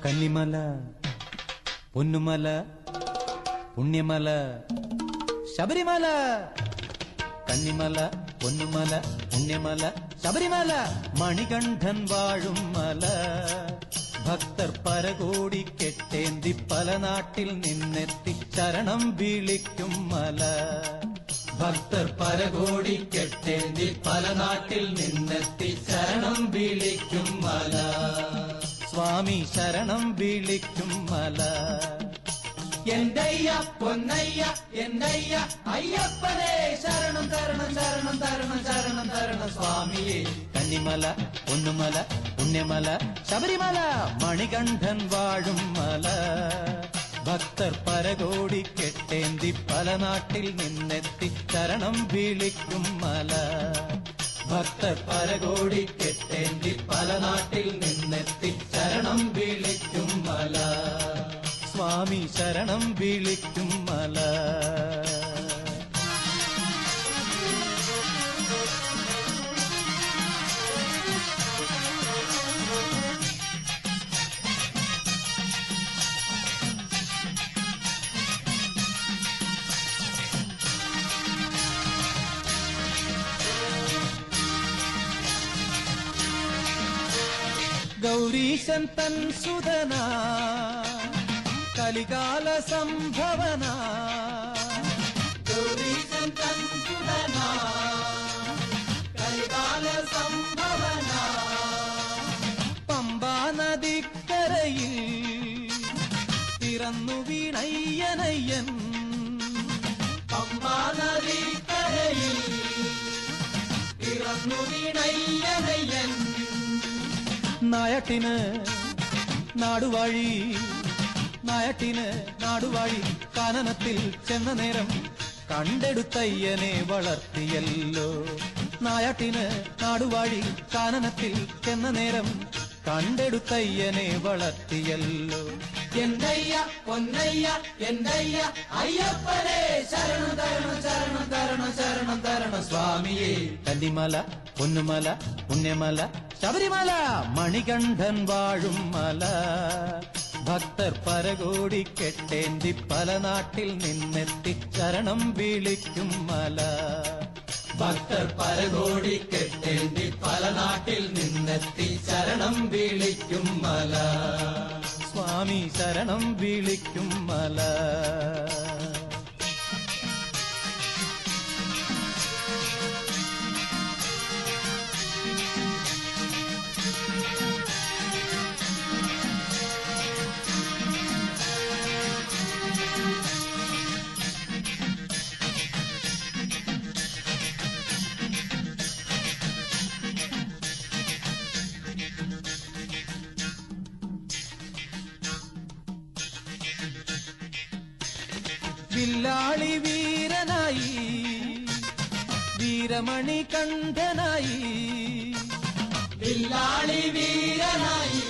കന്നിമല പൊന്നുമല പുണ്യമല ശബരിമല. കന്നിമല പൊന്നുമല പുണ്യമല ശബരിമല മണികണ്ഠൻ വാഴും മല. ഭക്തർ പരകോടി കെട്ടേന്തി പല നാട്ടിൽ നിന്നെത്തി ശരണം വിളിക്കും മല. ഭക്തർ പരകോടി കെട്ടേന്തി പല നാട്ടിൽ നിന്നെത്തി ശരണം വിളിക്കും മല. സ്വാമി ശരണം വിളിക്കും മല. എന്റയ്യ പൊന്നയ്യ എന്നയ്യ അയ്യപ്പനെ ശരണം തരണം ശരണം തരണം ശരണം തരണം സ്വാമിയെ. കന്നിമല പൊന്നുമല പുണ്യമല ശബരിമല മണികണ്ഠൻ വാഴും മല. ഭക്തർ പരകോടി കെട്ടേന്തി പല നാട്ടിൽ നിന്നെത്തി ശരണം വിളിക്കും മല. ഭക്തർ പരകോടി കെട്ടേന്തി പല നാട്ടിൽ നിന്നെത്തി ശരണം വിളിക്കും മല. സ്വാമി ശരണം വിളിക്കും മല. ഗൗരീശൻ തൻ സുതന കലികാല സംഭവന. ഗൗരീശൻ തൻ സുതന കലികാല സംഭവന. പമ്പാ നദിക്കരയിൽ പിറന്നു വീണയ്യനയ്യൻ. പമ്പാ നദിക്കരയിൽ പിറന്നു വീണയ്യനയ്യൻ. നായട്ടിന് നാടുവാഴി നായട്ടിന് നാടുവാഴി കാനനത്തിൽ ചെന്ന നേരം കണ്ടെടുത്തയ്യനെ വളർത്തിയല്ലോ. നായട്ടിന് നാടുവാഴി കാനനത്തിൽ ചെന്ന നേരം കണ്ടെടുത്തയ്യനെ വളർത്തിയല്ലോ. എന്തയ്യ പൊന്നയ്യ എന്തയ്യ അയ്യപ്പനെ ശരണം തരണം ശരണം തരണം ശരണം തരണം സ്വാമിയെ. കന്നിമല പൊന്നുമല പുണ്യമല ശബരിമല മണികണ്ഠൻ വാഴും മല. ഭക്തർ പരകോടി കെട്ടേന്തി പല നാട്ടിൽ നിന്നെത്തി ശരണം വിളിക്കും മല. ഭക്തർ പരകോടി കെട്ടേന്തി പല നാട്ടിൽ നിന്നെത്തി ശരണം വിളിക്കും മല. സ്വാമി ശരണം വിളിക്കും മല. വില്ലാളി വീരനായി വീരമണി കണ്ഠനായി. വില്ലാളി വീരനായി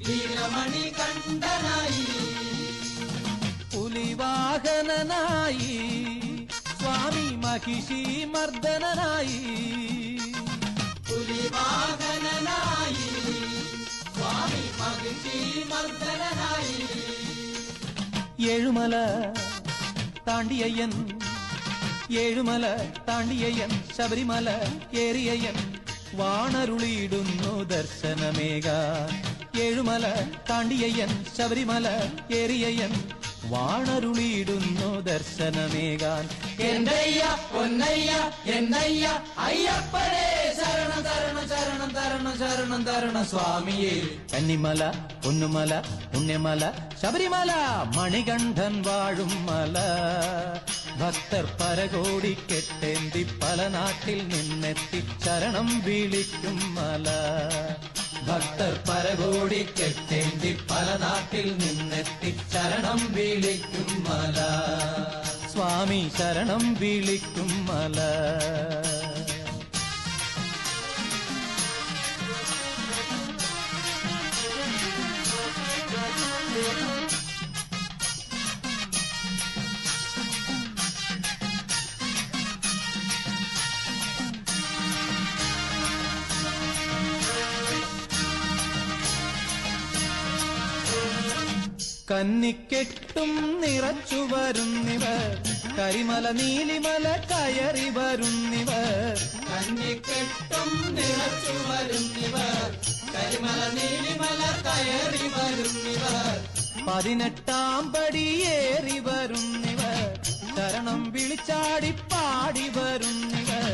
വീരമണി കണ്ഠനായി. പുലിവാഹനനായി സ്വാമി മഹിഷി മർദ്ദനായി. പുലിവാഹനനായി സ്വാമി മഹിഷി മർദ്ദനായി. ഏഴുമല താണ്ടിയയ്യൻ ഏഴുമല താണ്ടിയയ്യൻ ശബരിമല ഏറിയയ്യൻ വാണരുളിയിടുന്നു ദർശനമേകാൻ. ഏഴുമല താണ്ടിയയ്യൻ ശബരിമല ഏറിയയ്യൻ വാണരുളിയിടുന്നു ദർശനമേകാൻ. എന്റയ്യ പൊന്നയ്യ എന്നയ്യ അയ്യപ്പനെ ശരണം തരണം ശരണം തരണം ശരണം തരണം സ്വാമിയെ. കന്നിമല പൊന്നുമല പുണ്യമല ശബരിമല മണികണ്ഠൻ വാഴും മല. ഭക്തർ പരകോടി കെട്ടേന്തി പല നാട്ടിൽ നിന്നെത്തി ശരണം വിളിക്കും മല. ഭക്തർ പരകോടി കെട്ടേന്തി പല നാട്ടിൽ നിന്നെത്തി ശരണം വിളിക്കും മല. സ്വാമി ശരണം വിളിക്കും മല. കന്നിക്കെട്ടും നിറച്ചു വരുന്നിവർ കരിമല നീലിമല കയറി വരുന്നിവർ കന്നിക്കെട്ടും നിറച്ചു വരുന്നിവർ കരിമല നീലിമല കയറി വരുന്നിവർ 18 പടിയേറി വരുന്നിവർ ശരണം വിളിച്ചാടി പാടി വരുന്നിവർ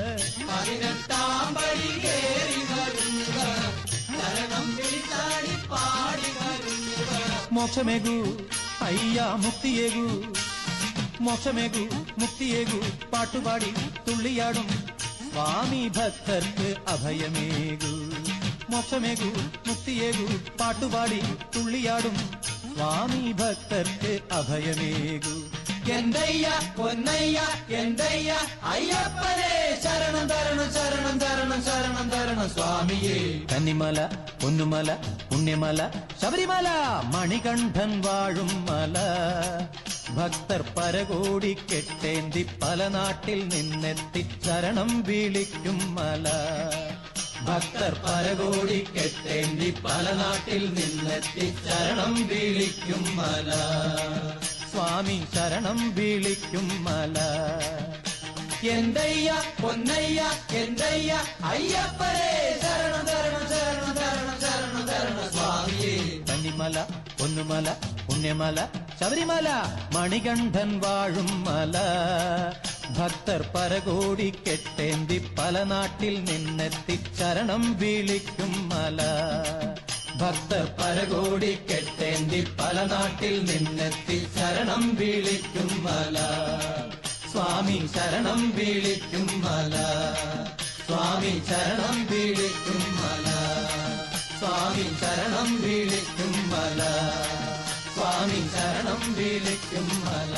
18 പടിയേറി വരുന്നിവർ ശരണം വിളിച്ചാടി പാടി വരുന്നിവർ മോക്ഷമേകു അയ്യാ മുക്തിയേകു മോക്ഷമേകു മുക്തിയേകു പാട്ടുപാടി തുള്ളിയാടും സ്വാമി ഭക്തർക്ക് അഭയമേകു മോക്ഷമേകു മുക്തിയേകു പാട്ടുപാടി തുള്ളിയാടും സ്വാമി ഭക്തർക്ക് അഭയമേകു എന്തയ്യ പൊന്നയ്യ എന്തയ്യ അയ്യപ്പനെ ശരണം തരണം ശരണം തരണം ശരണം തരണം സ്വാമിയേ കന്നിമല പൊന്നുമല പുണ്യമല ശബരിമല മണികണ്ഠൻ വാഴും മല ഭക്തർ പരകോടി കെട്ടേന്തി പല നാട്ടിൽ നിന്നെത്തി ശരണം വിളിക്കും മല ഭക്തർ പരകോടി കെട്ടേന്തി പല നാട്ടിൽ നിന്നെത്തി ശരണം വിളിക്കും മല സ്വാമി ശരണം വിളിക്കും മല എന്തയ്യ പൊന്നയ്യ എന്തയ്യ അയ്യപ്പനെ ശരണം തരണം ശരണം തരണം ശരണം തരണം സ്വാമിയേ കന്നിമല പൊന്നുമല പുണ്യമല ശബരിമല മണികണ്ഠൻ വാഴും മല ഭക്തർ പരകോടി കെട്ടേന്തി പല നാട്ടിൽ നിന്നെത്തി ശരണം വിളിക്കും മല ഭക്തർ പരകോടി കെട്ടേന്തി പല നാട്ടിൽ നിന്നെത്തി ശരണം വിളിക്കും മല സ്വാമി ശരണം വിളിക്കും മല സ്വാമി ശരണം വിളിക്കും മല സ്വാമി ശരണം വിളിക്കും മല സ്വാമി ശരണം വിളിക്കും മല